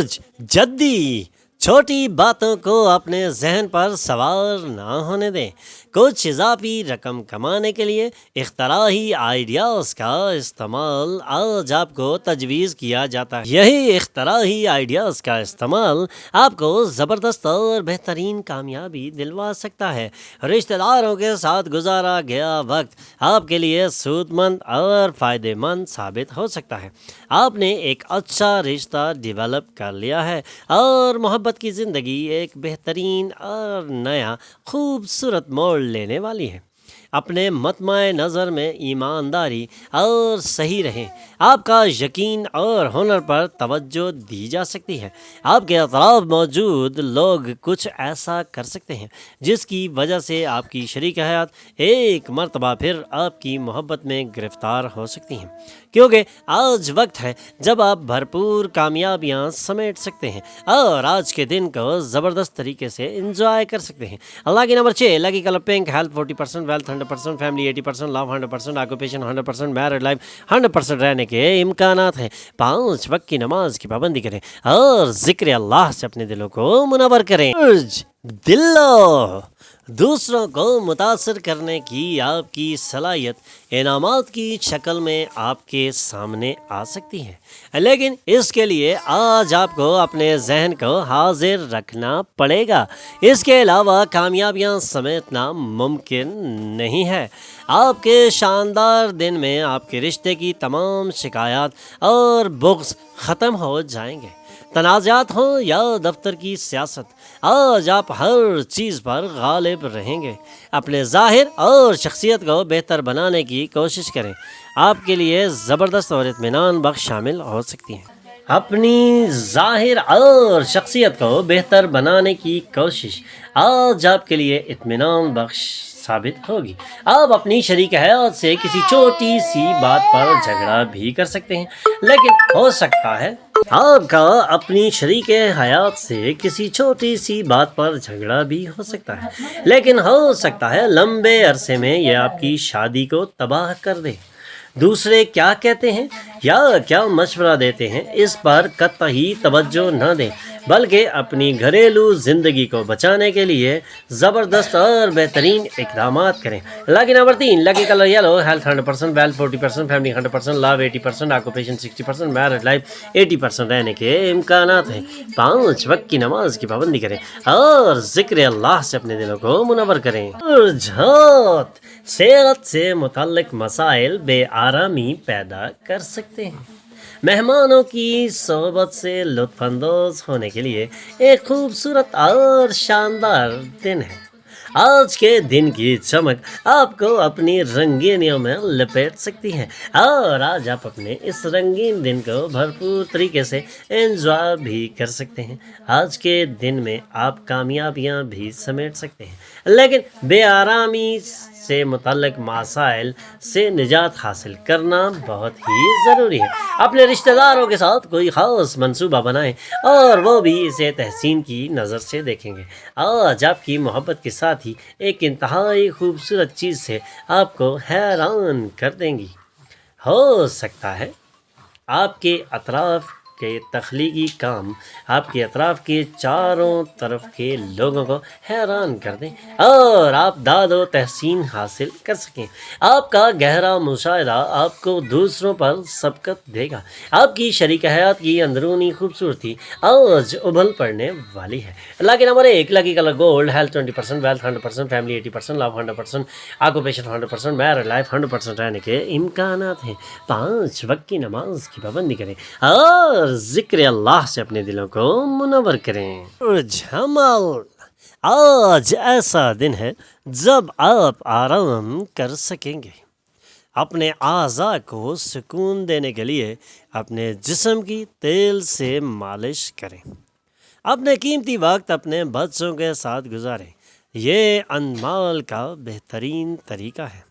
برج جدی، چھوٹی باتوں کو اپنے ذہن پر سوار نہ ہونے دیں۔ کچھ اضافی رقم کمانے کے لیے اختراعی آئیڈیاز کا استعمال آج آپ کو تجویز کیا جاتا ہے۔ یہی اختراعی آئیڈیاز کا استعمال آپ کو زبردست اور بہترین کامیابی دلوا سکتا ہے۔ رشتہ داروں کے ساتھ گزارا گیا وقت آپ کے لیے سود مند اور فائدہ مند ثابت ہو سکتا ہے۔ آپ نے ایک اچھا رشتہ ڈیولپ کر لیا ہے اور محبت کی زندگی ایک بہترین اور نیا خوبصورت موڑ لینے والی ہے۔ اپنے مطمع نظر میں ایمانداری اور صحیح رہیں۔ آپ کا یقین اور ہنر پر توجہ دی جا سکتی ہے۔ آپ کے اطراف موجود لوگ کچھ ایسا کر سکتے ہیں جس کی وجہ سے آپ کی شریک حیات ایک مرتبہ پھر آپ کی محبت میں گرفتار ہو سکتی ہیں، کیونکہ آج وقت ہے جب آپ بھرپور کامیابیاں سمیٹ سکتے ہیں اور آج کے دن کو زبردست طریقے سے انجوائے کر سکتے ہیں۔ اللہ کی number 6، lucky colour pink, health 40%، wealth 100%، family 80%، love 100%، occupation 100%، married life 100% رہنے کے امکانات ہیں۔ 5 وقت کی نماز کی پابندی کریں اور ذکر اللہ سے اپنے دلوں کو منور کریں۔ دلو، دوسروں کو متاثر کرنے کی آپ کی صلاحیت انعامات کی شکل میں آپ کے سامنے آ سکتی ہے، لیکن اس کے لیے آج آپ کو اپنے ذہن کو حاضر رکھنا پڑے گا۔ اس کے علاوہ کامیابیاں سمیٹنا ممکن نہیں ہے۔ آپ کے شاندار دن میں آپ کے رشتے کی تمام شکایات اور بغض ختم ہو جائیں گے۔ تنازعات ہوں یا دفتر کی سیاست، آج آپ ہر چیز پر غالب رہیں گے۔ اپنے ظاہر اور شخصیت کو بہتر بنانے کی کوشش کریں۔ آپ کے لیے زبردست اور اطمینان بخش شامل ہو سکتی ہیں۔ اپنی ظاہر اور شخصیت کو بہتر بنانے کی کوشش آج آپ کے لیے اطمینان بخش ثابت ہوگی۔ آپ اپنی شریک حیات سے کسی چھوٹی سی بات پر جھگڑا بھی کر سکتے ہیں، لیکن ہو سکتا ہے آپ کا اپنی شریک حیات سے کسی چھوٹی سی بات پر جھگڑا بھی ہو سکتا ہے، لیکن ہو سکتا ہے لمبے عرصے میں یہ آپ کی شادی کو تباہ کر دے۔ دوسرے کیا کہتے ہیں یا کیا مشورہ دیتے ہیں اس پر قطعی توجہ نہ دیں، بلکہ اپنی گھریلو زندگی کو بچانے کے لیے زبردست اور بہترین اقدامات کریں۔ Lucky number 3، lucky colour yellow, health 100%، wealth 40%، family 100%، love 80%، occupation 60%، married life 80% رہنے کے امکانات ہیں۔ 5 وقت کی نماز کی پابندی کریں اور ذکر اللہ سے اپنے دلوں کو منور کریں۔ رجحانات صحت سے متعلق مسائل بے آرامی پیدا کر سکتے ہیں۔ مہمانوں کی صحبت سے لطف اندوز ہونے کے لیے ایک خوبصورت اور شاندار دن ہے۔ آج کے دن کی چمک آپ کو اپنی رنگینیوں میں لپیٹ سکتی ہے اور آج آپ اپنے اس رنگین دن کو بھرپور طریقے سے انجوائے بھی کر سکتے ہیں۔ آج کے دن میں آپ کامیابیاں بھی سمیٹ سکتے ہیں، لیکن بے آرامی سے متعلق مسائل سے نجات حاصل کرنا بہت ہی ضروری ہے۔ اپنے رشتہ داروں کے ساتھ کوئی خاص منصوبہ بنائیں اور وہ بھی اسے تحسین کی نظر سے دیکھیں گے۔ آج آپ کی محبت کے ساتھ ہی ایک انتہائی خوبصورت چیز سے آپ کو حیران کر دیں گی۔ ہو سکتا ہے آپ کے اطراف کے تخلیقی کام آپ کے اطراف کے چاروں طرف کے لوگوں کو حیران کر دیں اور آپ داد و تحسین حاصل کر سکیں۔ آپ کا گہرا مشاہدہ آپ کو دوسروں پر سبقت دے گا۔ آپ کی شریک حیات کی اندرونی خوبصورتی آج ابھل پڑنے والی ہے۔ Lucky number 1، lucky colour gold, health 20%، wealth 100%، family 80%، love 100%، occupation 100%، married life 100% رہنے کے امکانات ہیں۔ 5 وقت کی نماز کی پابندی کریں اور ذکر اللہ سے اپنے دلوں کو منور کریں۔ جمال، آج ایسا دن ہے جب آپ آرام کر سکیں گے۔ اپنے اعضاء کو سکون دینے کے لیے اپنے جسم کی تیل سے مالش کریں۔ اپنے قیمتی وقت اپنے بچوں کے ساتھ گزاریں، یہ انمول کا بہترین طریقہ ہے۔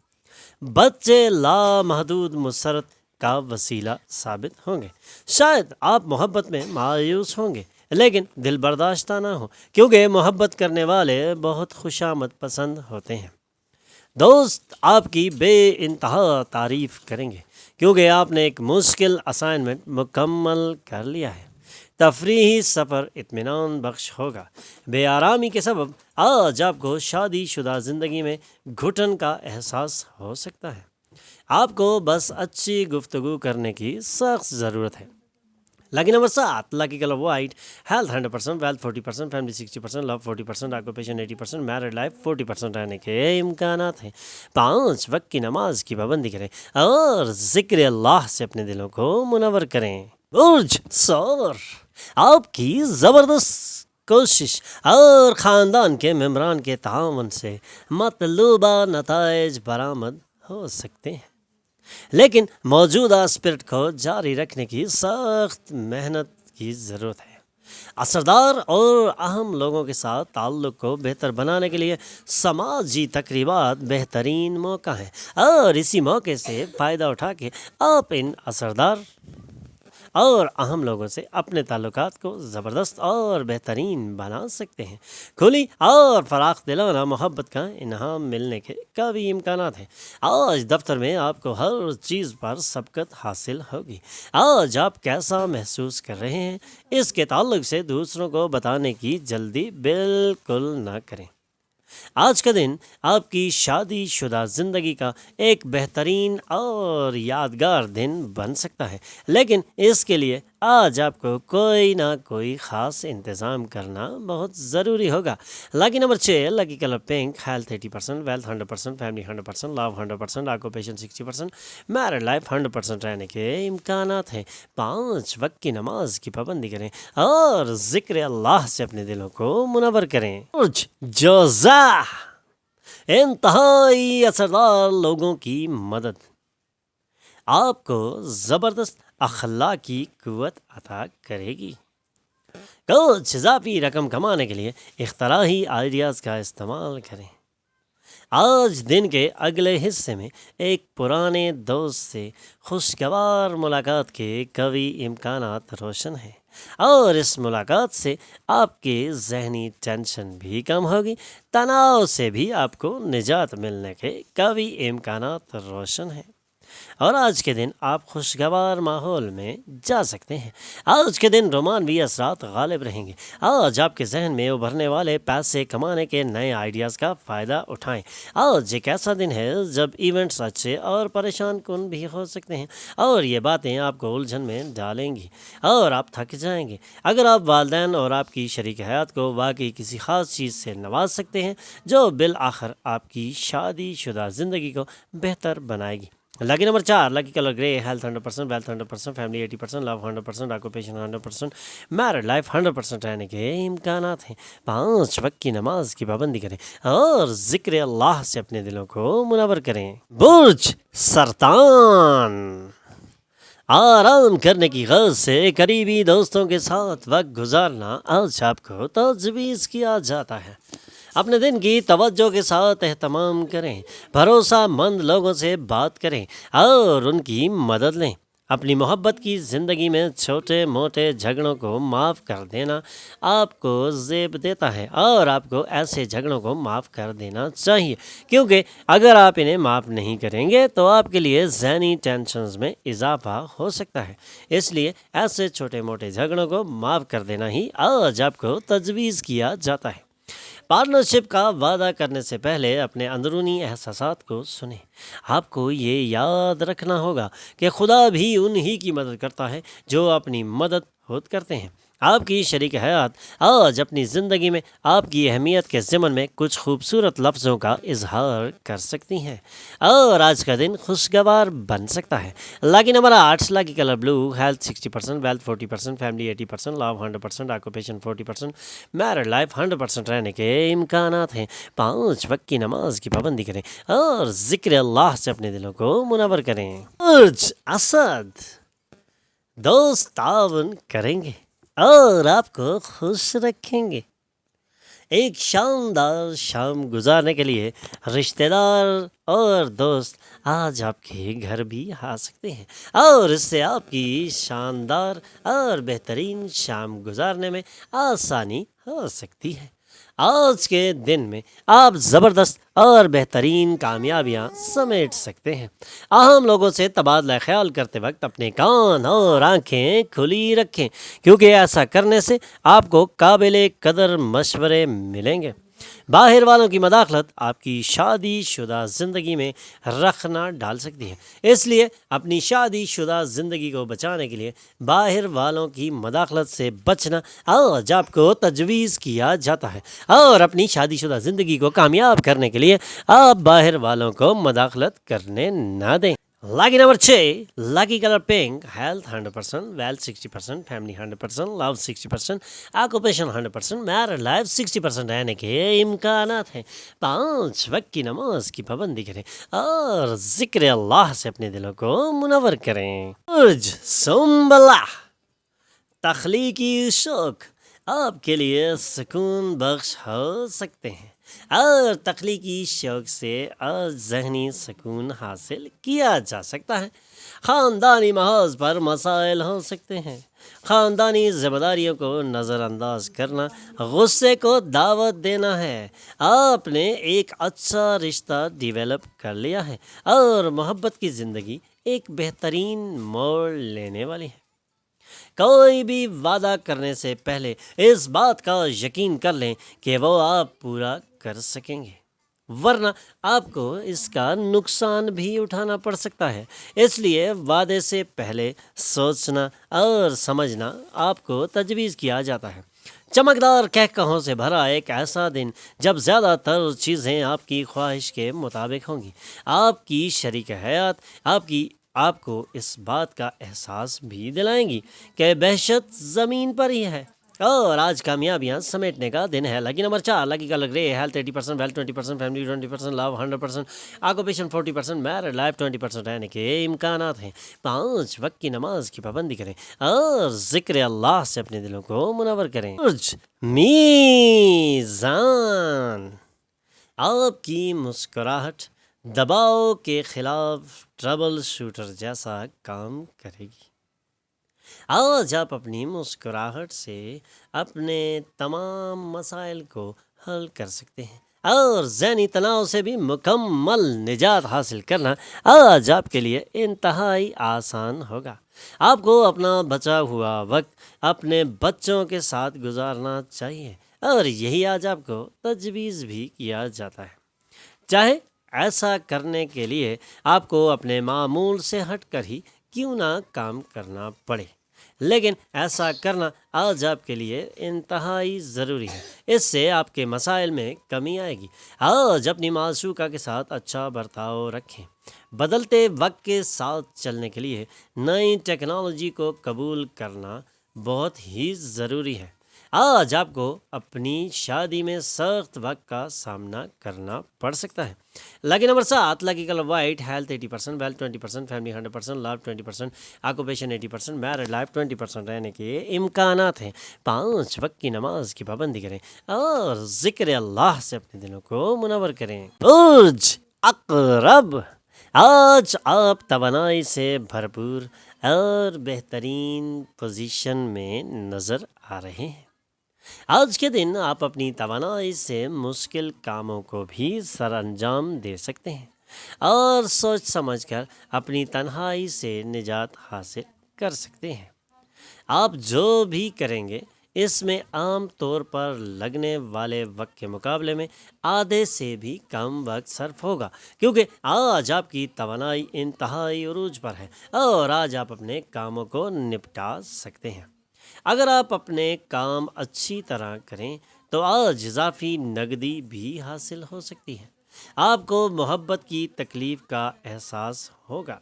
بچے لامحدود مسرت کا وسیلہ ثابت ہوں گے۔ شاید آپ محبت میں مایوس ہوں گے، لیکن دل برداشتہ نہ ہو، کیونکہ محبت کرنے والے بہت خوشامد پسند ہوتے ہیں۔ دوست آپ کی بے انتہا تعریف کریں گے، کیونکہ آپ نے ایک مشکل اسائنمنٹ مکمل کر لیا ہے۔ تفریحی سفر اطمینان بخش ہوگا۔ بے آرامی کے سبب آج آپ کو شادی شدہ زندگی میں گھٹن کا احساس ہو سکتا ہے۔ آپ کو بس اچھی گفتگو کرنے کی سخت ضرورت ہے۔ Lucky number 7, lucky color white, health 100%, wealth 40%, family 60%, love 40%, occupation 80%, married life 40% رہنے کے امکانات ہیں۔ 5 وقت کی نماز کی پابندی کریں اور ذکر اللہ سے اپنے دلوں کو منور کریں۔ برج ثور، آپ کی زبردست کوشش اور خاندان کے ممبران کے تعاون سے مطلوبہ نتائج برآمد ہو سکتے ہیں، لیکن موجودہ اسپرٹ کو جاری رکھنے کی سخت محنت کی ضرورت ہے۔ اثردار اور اہم لوگوں کے ساتھ تعلق کو بہتر بنانے کے لیے سماجی تقریبات بہترین موقع ہیں، اور اسی موقع سے فائدہ اٹھا کے آپ ان اثردار اور اہم لوگوں سے اپنے تعلقات کو زبردست اور بہترین بنا سکتے ہیں۔ کھلی اور فراخ دلانہ محبت کا انعام ملنے کے کافی امکانات ہیں۔ آج دفتر میں آپ کو ہر چیز پر سبقت حاصل ہوگی۔ آج آپ کیسا محسوس کر رہے ہیں اس کے تعلق سے دوسروں کو بتانے کی جلدی بالکل نہ کریں۔ آج کا دن آپ کی شادی شدہ زندگی کا ایک بہترین اور یادگار دن بن سکتا ہے، لیکن اس کے لیے آج آپ کو کوئی نہ کوئی خاص انتظام کرنا بہت ضروری ہوگا۔ Lucky number 6، lucky colour pink, health 80%، wealth 100%، family 100%، love 100%، occupation 60%، married life 100% رہنے کے امکانات ہیں۔ 5 وقت کی نماز کی پابندی کریں اور ذکر اللہ سے اپنے دلوں کو منور کریں۔ برج جوزا، انتہائی اثردار لوگوں کی مدد آپ کو زبردست اخلاقی قوت عطا کرے گی۔ کچھ اضافی رقم کمانے کے لیے اختراعی آئیڈیاز کا استعمال کریں۔ آج دن کے اگلے حصے میں ایک پرانے دوست سے خوشگوار ملاقات کے قوی امکانات روشن ہیں، اور اس ملاقات سے آپ کے ذہنی ٹینشن بھی کم ہوگی، تناؤ سے بھی آپ کو نجات ملنے کے قوی امکانات روشن ہیں، اور آج کے دن آپ خوشگوار ماحول میں جا سکتے ہیں۔ آج کے دن رومانوی اثرات غالب رہیں گے۔ آج آپ کے ذہن میں ابھرنے والے پیسے کمانے کے نئے آئیڈیاز کا فائدہ اٹھائیں۔ آج ایک ایسا دن ہے جب ایونٹس اچھے اور پریشان کن بھی ہو سکتے ہیں، اور یہ باتیں آپ کو الجھن میں ڈالیں گی اور آپ تھک جائیں گے۔ اگر آپ والدین اور آپ کی شریک حیات کو واقعی کسی خاص چیز سے نواز سکتے ہیں جو بالآخر آپ کی شادی شدہ زندگی کو بہتر بنائے گی۔ لکی نمبر 4، لکی کلر گرے، health 100%، wealth 100%، family 80%، love 100%، occupation 100%، married life 100% رہنے کے امکانات ہیں۔ 5 وقت کی نماز کی پابندی کریں اور ذکر اللہ سے اپنے دلوں کو منور کریں۔ برج سرطان، آرام کرنے کی غرض سے قریبی دوستوں کے ساتھ وقت گزارنا آج آپ کو تجویز کیا جاتا ہے۔ اپنے دن کی توجہ کے ساتھ اہتمام کریں، بھروسہ مند لوگوں سے بات کریں اور ان کی مدد لیں۔ اپنی محبت کی زندگی میں چھوٹے موٹے جھگڑوں کو معاف کر دینا آپ کو زیب دیتا ہے، اور آپ کو ایسے جھگڑوں کو معاف کر دینا چاہیے، کیونکہ اگر آپ انہیں معاف نہیں کریں گے تو آپ کے لیے ذہنی ٹینشنز میں اضافہ ہو سکتا ہے۔ اس لیے ایسے چھوٹے موٹے جھگڑوں کو معاف کر دینا ہی آج آپ کو تجویز کیا جاتا ہے۔ پارٹنرشپ کا وعدہ کرنے سے پہلے اپنے اندرونی احساسات کو سنیں۔ آپ کو یہ یاد رکھنا ہوگا کہ خدا بھی انہی کی مدد کرتا ہے جو اپنی مدد خود کرتے ہیں۔ آپ کی شریک حیات آج اپنی زندگی میں آپ کی اہمیت کے ضمن میں کچھ خوبصورت لفظوں کا اظہار کر سکتی ہیں، اور آج کا دن خوشگوار بن سکتا ہے۔ لکی نمبر 8، لکی colour blue, health 60%، wealth 40%، family 80%، love 100%، occupation 40%، married life 100% رہنے کے امکانات ہیں۔ 5 وقت کی نماز کی پابندی کریں اور ذکر اللہ سے اپنے دلوں کو منور کریں۔ برج اسد، دوست تعاون کریں گے اور آپ کو خوش رکھیں گے۔ ایک شاندار شام گزارنے کے لیے رشتہ دار اور دوست آج آپ کے گھر بھی آ سکتے ہیں، اور اس سے آپ کی شاندار اور بہترین شام گزارنے میں آسانی ہو سکتی ہے۔ آج کے دن میں آپ زبردست اور بہترین کامیابیاں سمیٹ سکتے ہیں۔ اہم لوگوں سے تبادلہ خیال کرتے وقت اپنے کان اور آنکھیں کھلی رکھیں، کیونکہ ایسا کرنے سے آپ کو قابل قدر مشورے ملیں گے۔ باہر والوں کی مداخلت آپ کی شادی شدہ زندگی میں رخنا ڈال سکتی ہے، اس لیے اپنی شادی شدہ زندگی کو بچانے کے لیے باہر والوں کی مداخلت سے بچنا آج آپ کو تجویز کیا جاتا ہے، اور اپنی شادی شدہ زندگی کو کامیاب کرنے کے لیے آپ باہر والوں کو مداخلت کرنے نہ دیں۔ Lucky number 6، lucky colour pink, health 100%، wealth 60%، family 100%، love 60%، occupation 100%، married life 60% رہنے کے امکانات ہیں۔ 5 وقت کی نماز کی پابندی کریں اور ذکر اللہ سے اپنے دلوں کو منور کریں۔ برج سنبلہ، تخلیقی شوق آپ کے لیے سکون بخش ہو سکتے ہیں، اور تخلیقی شوق سے ذہنی سکون حاصل کیا جا سکتا ہے۔ خاندانی محاذ پر مسائل ہو سکتے ہیں۔ خاندانی ذمہ داریوں کو نظر انداز کرنا غصے کو دعوت دینا ہے۔ آپ نے ایک اچھا رشتہ ڈیولپ کر لیا ہے، اور محبت کی زندگی ایک بہترین موڑ لینے والی ہے۔ کوئی بھی وعدہ کرنے سے پہلے اس بات کا یقین کر لیں کہ وہ آپ پورا کر سکیں گے، ورنہ آپ کو اس کا نقصان بھی اٹھانا پڑ سکتا ہے۔ اس لیے وعدے سے پہلے سوچنا اور سمجھنا آپ کو تجویز کیا جاتا ہے۔ چمکدار کہکہوں سے بھرا ایک ایسا دن جب زیادہ تر چیزیں آپ کی خواہش کے مطابق ہوں گی۔ آپ کی شریک حیات آپ کو اس بات کا احساس بھی دلائیں گی کہ بہشت زمین پر ہی ہے، اور آج کامیابیاں سمیٹنے کا دن ہے۔ لاکی نمبر 4، لاکی کلر گرے، ہیلتھ 80%، ویلتھ 20%، فیملی 20%، لو 100%، آکوپیشن 40%، میرڈ لائف 20% رہنے کے امکانات ہیں۔ 5 وقت کی نماز کی پابندی کریں اور ذکر اللہ سے اپنے دلوں کو منور کریں۔ برج میزان، آپ کی مسکراہٹ دباؤ کے خلاف ٹربل شوٹر جیسا کام کرے گی۔ آج آپ اپنی مسکراہٹ سے اپنے تمام مسائل کو حل کر سکتے ہیں، اور ذہنی تناؤ سے بھی مکمل نجات حاصل کرنا آج آپ کے لیے انتہائی آسان ہوگا۔ آپ کو اپنا بچا ہوا وقت اپنے بچوں کے ساتھ گزارنا چاہیے، اور یہی آج آپ کو تجویز بھی کیا جاتا ہے۔ چاہے ایسا کرنے کے لیے آپ کو اپنے معمول سے ہٹ کر ہی کیوں نہ کام کرنا پڑے، لیکن ایسا کرنا آج آپ کے لیے انتہائی ضروری ہے۔ اس سے آپ کے مسائل میں کمی آئے گی۔ آج اپنی معشوقہ کے ساتھ اچھا برتاؤ رکھیں۔ بدلتے وقت کے ساتھ چلنے کے لیے نئی ٹیکنالوجی کو قبول کرنا بہت ہی ضروری ہے۔ آج آپ کو اپنی شادی میں سخت وقت کا سامنا کرنا پڑ سکتا ہے۔ Lucky number 7، lucky colour white, health 80%، wealth 20%، family 100%، love 20%، occupation 80%، married life 20% رہنے کے امکانات ہیں۔ 5 وقت کی نماز کی پابندی کریں اور ذکر اللہ سے اپنے دلوں کو منور کریں۔ برج عقرب، آج آپ توانائی سے بھرپور اور بہترین پوزیشن میں نظر آ رہے ہیں۔ آج کے دن آپ اپنی توانائی سے مشکل کاموں کو بھی سر انجام دے سکتے ہیں، اور سوچ سمجھ کر اپنی تنہائی سے نجات حاصل کر سکتے ہیں۔ آپ جو بھی کریں گے اس میں عام طور پر لگنے والے وقت کے مقابلے میں آدھے سے بھی کم وقت صرف ہوگا، کیونکہ آج آپ کی توانائی انتہائی عروج پر ہے، اور آج آپ اپنے کاموں کو نپٹا سکتے ہیں۔ اگر آپ اپنے کام اچھی طرح کریں تو آج اضافی نقدی بھی حاصل ہو سکتی ہے۔ آپ کو محبت کی تکلیف کا احساس ہوگا۔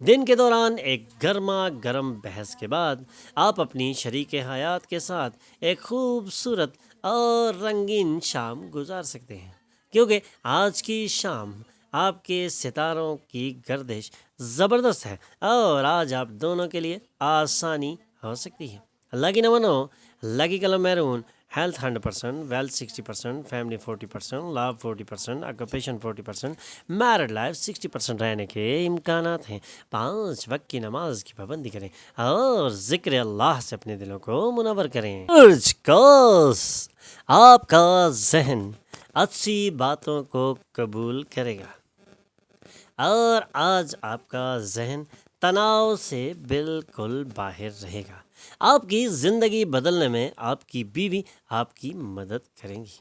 دن کے دوران ایک گرما گرم بحث کے بعد آپ اپنی شریک حیات کے ساتھ ایک خوبصورت اور رنگین شام گزار سکتے ہیں، کیونکہ آج کی شام آپ کے ستاروں کی گردش زبردست ہے، اور آج آپ دونوں کے لیے آسانی ہو سکتی ہے۔ Lucky number 9، lucky colour maroon, health 100%, wealth 60%, family 40%, love 40%, occupation 40%, married life 60% رہنے کے امکانات ہیں. 5 وقت کی نماز کی پابندی کریں اور ذکر اللہ سے اپنے دلوں کو منور کریں. کاس آپ کا ذہن اچھی باتوں کو قبول کرے گا اور آج آپ کا ذہن تناؤ سے بالکل باہر رہے گا. آپ کی زندگی بدلنے میں آپ کی بیوی آپ کی مدد کریں گی.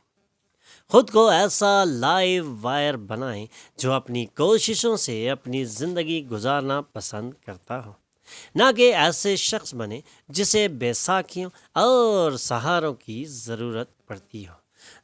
خود کو ایسا لائیو وائر بنائیں جو اپنی کوششوں سے اپنی زندگی گزارنا پسند کرتا ہو، نہ کہ ایسے شخص بنے جسے بیساکھیوں اور سہاروں کی ضرورت پڑتی ہو.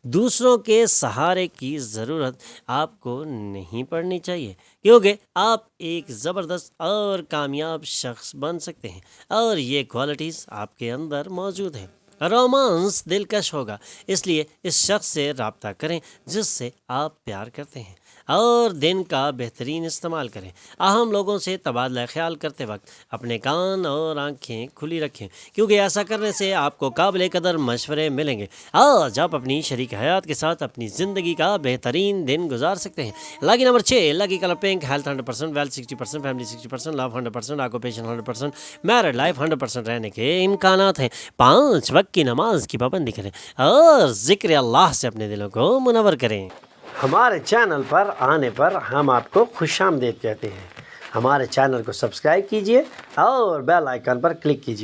دوسروں کے سہارے کی ضرورت آپ کو نہیں پڑنی چاہیے، کیونکہ آپ ایک زبردست اور کامیاب شخص بن سکتے ہیں اور یہ کوالٹیز آپ کے اندر موجود ہیں. رومانس دلکش ہوگا، اس لیے اس شخص سے رابطہ کریں جس سے آپ پیار کرتے ہیں اور دن کا بہترین استعمال کریں. اہم لوگوں سے تبادلہ خیال کرتے وقت اپنے کان اور آنکھیں کھلی رکھیں، کیونکہ ایسا کرنے سے آپ کو قابل قدر مشورے ملیں گے. آج آپ اپنی شریک حیات کے ساتھ اپنی زندگی کا بہترین دن گزار سکتے ہیں. Lucky number 6، lucky colour pink, health 100%، wealth 60%، family 60%، love 100%، occupation 100%، married life 100% رہنے کے امکانات ہیں. 5 وقت کی نماز کی پابندی کریں اور ذکر اللہ سے اپنے دلوں کو منور کریں. ہمارے چینل پر آنے پر ہم آپ کو خوش آمدید کہتے ہیں. ہمارے چینل کو سبسکرائب کیجیے اور بیل آئیکن پر کلک کیجیے.